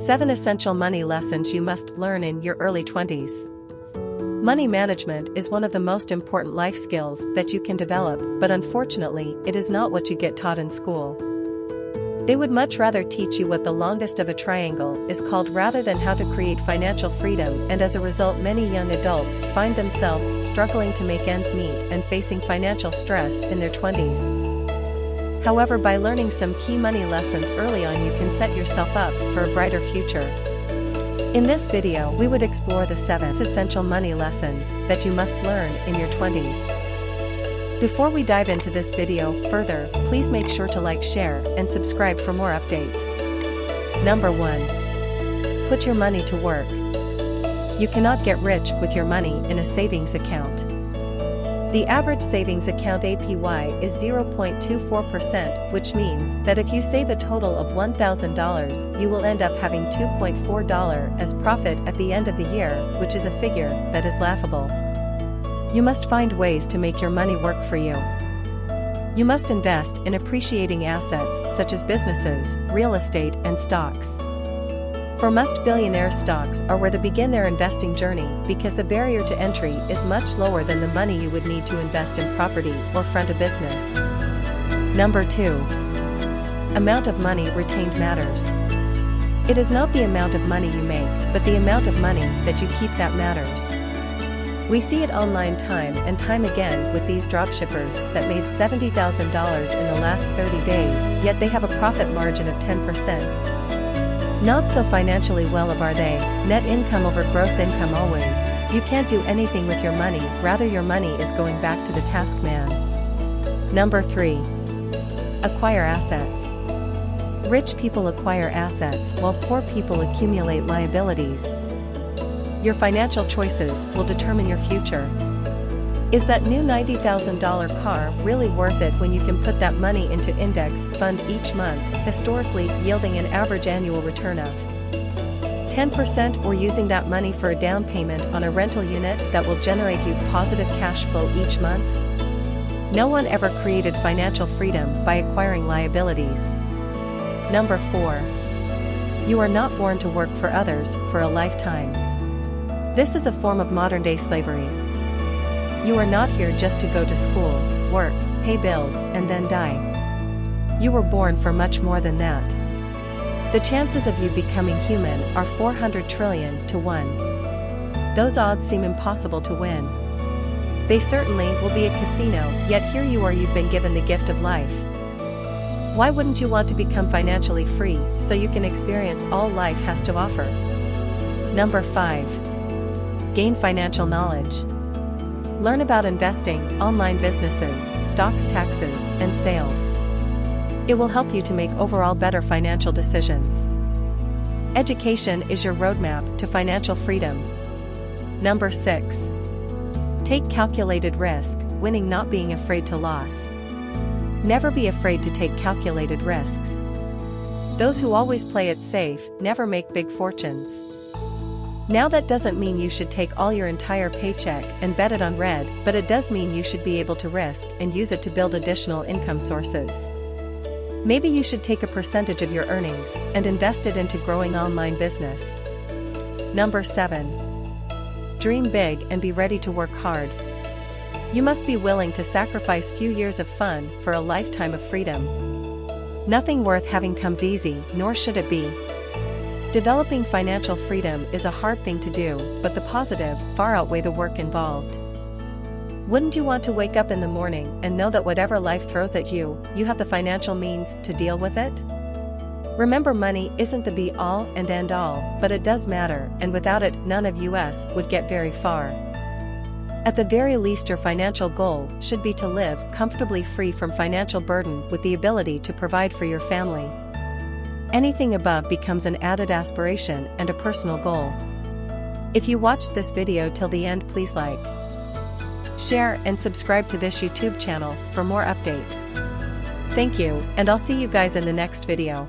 7 Essential Money Lessons You Must Learn in Your Early 20s. Money management is one of the most important life skills that you can develop, but unfortunately, it is not what you get taught in school. They would much rather teach you what the longest of a triangle is called rather than how to create financial freedom, and as a result many young adults find themselves struggling to make ends meet and facing financial stress in their 20s. However, by learning some key money lessons early on, you can set yourself up for a brighter future. In this video, we would explore the 7 essential money lessons that you must learn in your 20s. Before we dive into this video further, please make sure to like, share, and subscribe for more update. Number 1. Put your money to work. You cannot get rich with your money in a savings account. The average savings account APY is 0.24%, which means that if you save a total of $1,000, you will end up having $2.4 as profit at the end of the year, which is a figure that is laughable. You must find ways to make your money work for you. You must invest in appreciating assets such as businesses, real estate, and stocks. For most billionaires, stocks are where they begin their investing journey because the barrier to entry is much lower than the money you would need to invest in property or front a business. Number 2. Amount of money retained matters. It is not the amount of money you make, but the amount of money that you keep that matters. We see it online time and time again with these dropshippers that made $70,000 in the last 30 days, yet they have a profit margin of 10%. Not so financially well off are they. Net income over gross income always. You can't do anything with your money, rather your money is going back to the task man. Number 3. Acquire assets. Rich people acquire assets while poor people accumulate liabilities. Your financial choices will determine your future. Is that new $90,000 car really worth it when you can put that money into index fund each month, historically yielding an average annual return of 10%, or using that money for a down payment on a rental unit that will generate you positive cash flow each month? No one ever created financial freedom by acquiring liabilities. Number 4. You are not born to work for others for a lifetime. This is a form of modern-day slavery. You are not here just to go to school, work, pay bills, and then die. You were born for much more than that. The chances of you becoming human are 400 trillion to 1. Those odds seem impossible to win. They certainly will be a casino, yet here you are, you've been given the gift of life. Why wouldn't you want to become financially free so you can experience all life has to offer? Number 5. Gain financial knowledge. Learn about investing, online businesses, stocks, taxes, and sales. It will help you to make overall better financial decisions. Education is your roadmap to financial freedom. Number 6. Take calculated risk, winning not being afraid to lose. Never be afraid to take calculated risks. Those who always play it safe never make big fortunes. Now that doesn't mean you should take all your entire paycheck and bet it on red, but it does mean you should be able to risk and use it to build additional income sources. Maybe you should take a percentage of your earnings and invest it into growing online business. Number 7. Dream big and be ready to work hard. You must be willing to sacrifice few years of fun for a lifetime of freedom. Nothing worth having comes easy, nor should it be. Developing financial freedom is a hard thing to do, but the positive far outweigh the work involved. Wouldn't you want to wake up in the morning and know that whatever life throws at you, you have the financial means to deal with it? Remember, money isn't the be-all and end-all, but it does matter, and without it, none of us would get very far. At the very least, your financial goal should be to live comfortably free from financial burden with the ability to provide for your family. Anything above becomes an added aspiration and a personal goal. If you watched this video till the end, please like, share, and subscribe to this YouTube channel for more update. Thank you, and I'll see you guys in the next video.